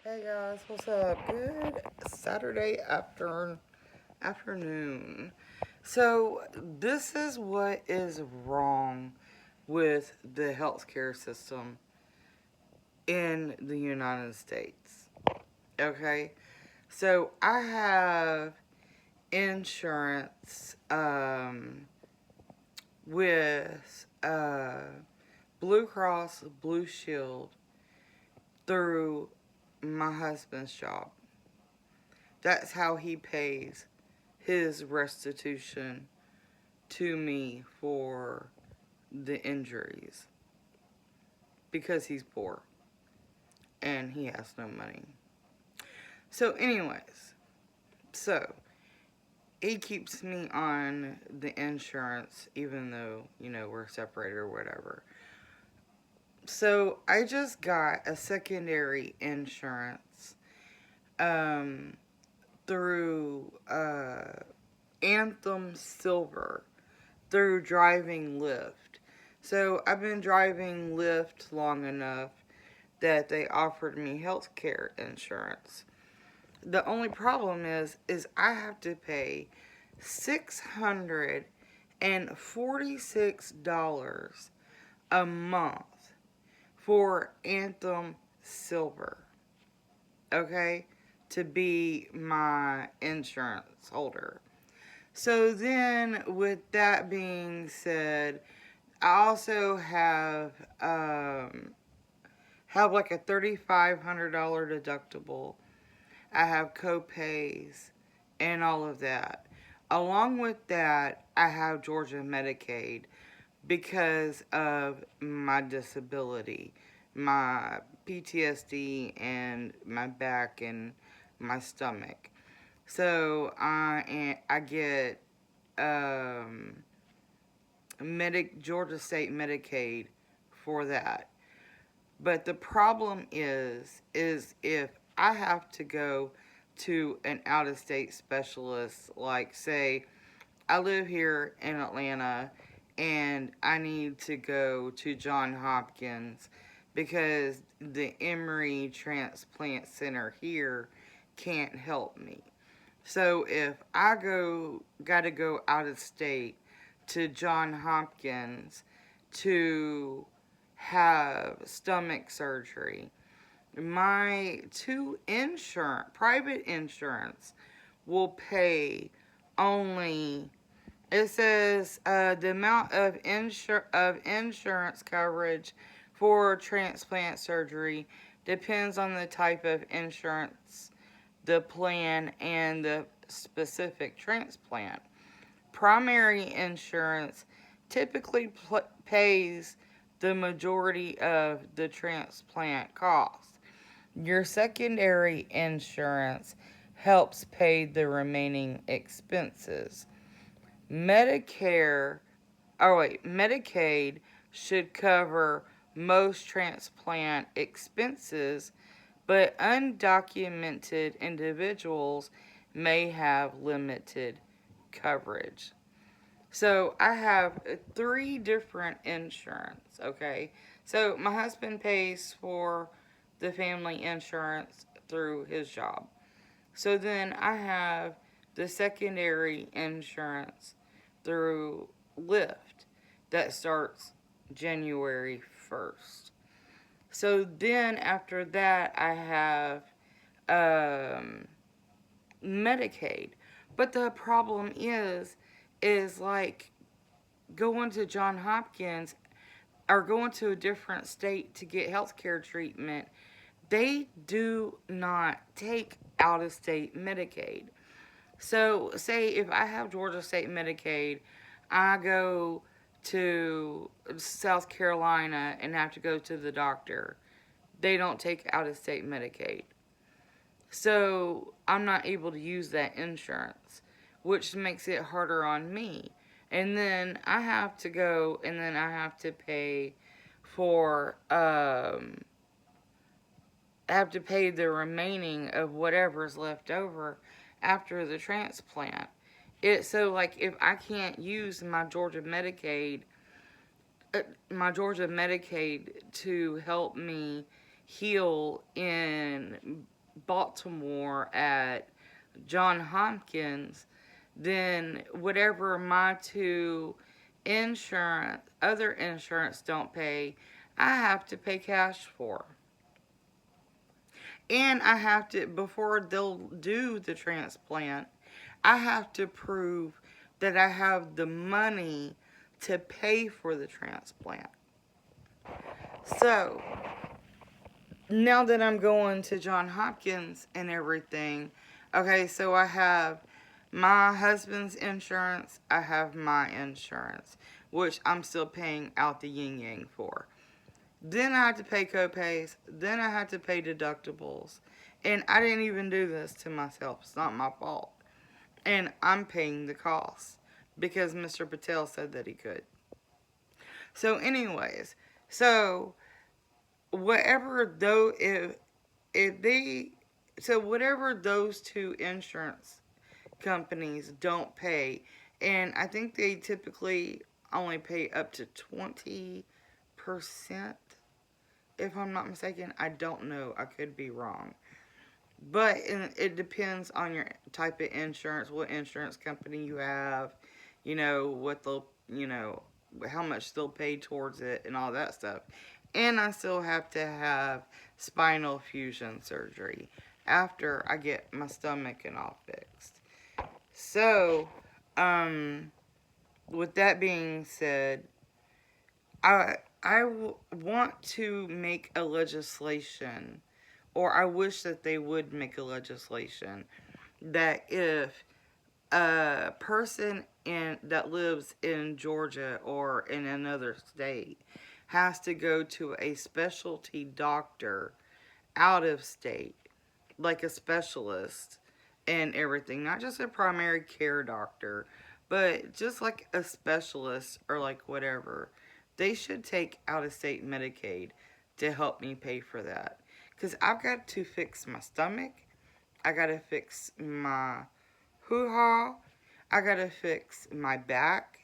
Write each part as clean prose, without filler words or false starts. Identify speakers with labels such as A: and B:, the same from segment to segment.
A: Hey guys, what's up? Good Saturday afternoon. So, this is what is wrong with the healthcare system in the United States. Okay? So, I have insurance with Blue Cross Blue Shield through my husband's job. That's how he pays his restitution to me for the injuries because he's poor and he has no money. So, anyways, so he keeps me on the insurance even though, we're separated or whatever. So, I just got a secondary insurance um, through Anthem Silver through driving Lyft. So I've been driving Lyft long enough that they offered me health care insurance. The only problem is I have to pay $646 a month for Anthem Silver. Okay? To be my insurance holder. So then, with that being said, I also have like a $3,500 deductible. I have co-pays and all of that. Along with that, I have Georgia Medicaid because of my disability, my PTSD, and my back and my stomach. So I get Georgia State Medicaid for that. But the problem is if I have to go to an out of state specialist, like say I live here in Atlanta and I need to go to John Hopkins because the Emory Transplant Center here can't help me. So if gotta go out of state to John Hopkins to have stomach surgery, my private insurance will pay only. It says the amount of insurance coverage for transplant surgery depends on the type of insurance, the plan, and the specific transplant. Primary insurance typically pays the majority of the transplant cost. Your secondary insurance helps pay the remaining expenses. Medicare, Medicaid should cover most transplant expenses, but undocumented individuals may have limited coverage. So I have three different insurance, okay? So my husband pays for the family insurance through his job. So then I have the secondary insurance through Lyft that starts January 1st. So then after that, I have um, Medicaid. But the problem is like going to John Hopkins or going to a different state to get healthcare treatment. They do not take out of state Medicaid. So, say if I have Georgia State Medicaid, I go to South Carolina and have to go to the doctor. They don't take out of state Medicaid. So, I'm not able to use that insurance, which makes it harder on me. And then I have to go and then I have to pay for I have to pay the remaining of whatever's left over after the transplant. So like if I can't use my Georgia Medicaid to help me heal in Baltimore at John Hopkins, then whatever my two other insurance don't pay, I have to pay cash for. And I have to, before they'll do the transplant, I have to prove that I have the money to pay for the transplant. So, now that I'm going to John Hopkins and everything, okay, so I have my husband's insurance, I have my insurance, which I'm still paying out the yin yang for. Then I had to pay copays, then I had to pay deductibles. And I didn't even do this to myself. It's not my fault. And I'm paying the cost because Mr. Patel said that he could. So, anyways, so whatever though if they so whatever those two insurance companies don't pay, and I think they typically only pay up to 20%, if I'm not mistaken. I don't know, I could be wrong, but it depends on your type of insurance, what insurance company you have, what they'll, how much they'll pay towards it and all that stuff. And I still have to have spinal fusion surgery after I get my stomach and all fixed. So, with that being said, I want to make a legislation, or I wish that they would make a legislation, that if a person that lives in Georgia or in another state has to go to a specialty doctor out of state, like a specialist and everything, not just a primary care doctor, but just like a specialist or like whatever, they should take out of state Medicaid to help me pay for that. Because I've got to fix my stomach, I got to fix my hoo ha, I got to fix my back,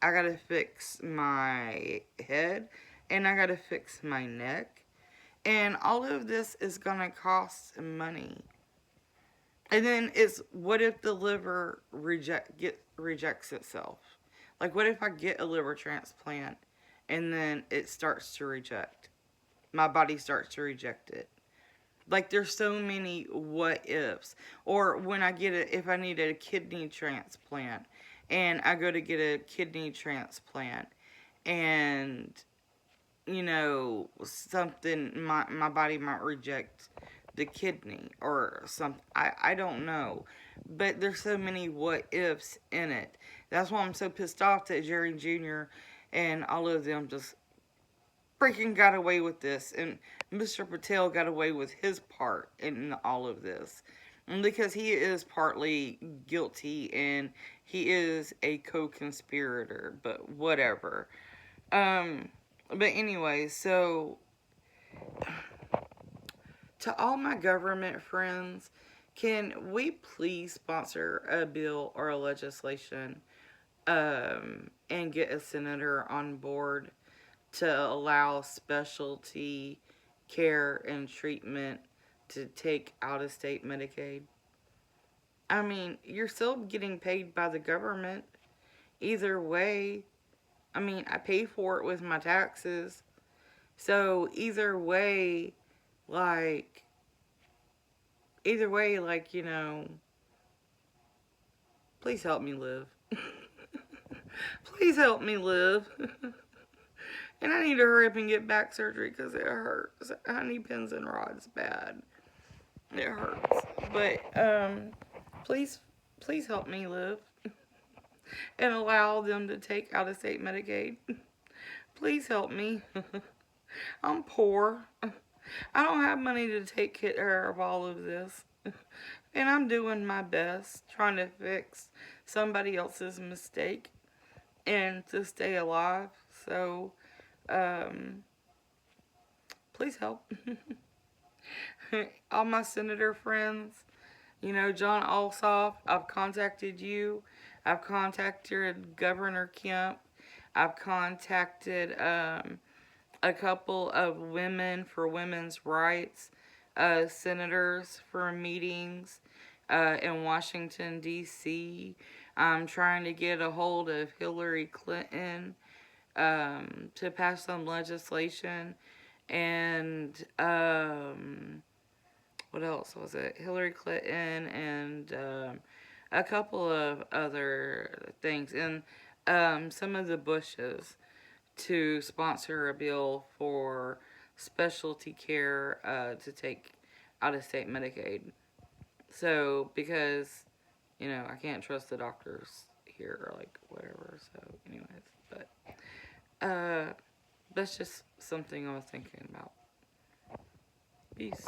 A: I got to fix my head, and I got to fix my neck. And all of this is going to cost money. And then it's, what if the liver rejects itself? Like, what if I get a liver transplant and then it starts to reject? My body starts to reject it. Like, there's so many what ifs. Or when if I need a kidney transplant and I go to get a kidney transplant and, something, my body might reject the kidney or something. I don't know. But there's so many what ifs in it. That's why I'm so pissed off that Jerry Jr. and all of them just freaking got away with this. And Mr. Patel got away with his part in all of this. And because he is partly guilty and he is a co-conspirator. But whatever. But anyway, so to all my government friends, can we please sponsor a bill or a legislation and get a senator on board to allow specialty care and treatment to take out-of-state Medicaid? I mean, you're still getting paid by the government. Either way, I mean, I pay for it with my taxes. So either way, like, please help me live. Please help me live. And I need to hurry up and get back surgery because it hurts. I need pins and rods bad. It hurts. But, please help me live. And allow them to take out-of-state Medicaid. Please help me. I'm poor. I don't have money to take care of all of this. And I'm doing my best trying to fix somebody else's mistake and to stay alive. So, please help. All my senator friends, John Ossoff, I've contacted you. I've contacted Governor Kemp. I've contacted a couple of women for women's rights. senators for meetings in Washington, D.C. I'm trying to get a hold of Hillary Clinton to pass some legislation. And what else was it? Hillary Clinton and a couple of other things. And some of the Bushes to sponsor a bill for specialty care to take out of state Medicaid. So, because, I can't trust the doctors here or like whatever. So, anyways, but uh, that's just something I was thinking about. Peace.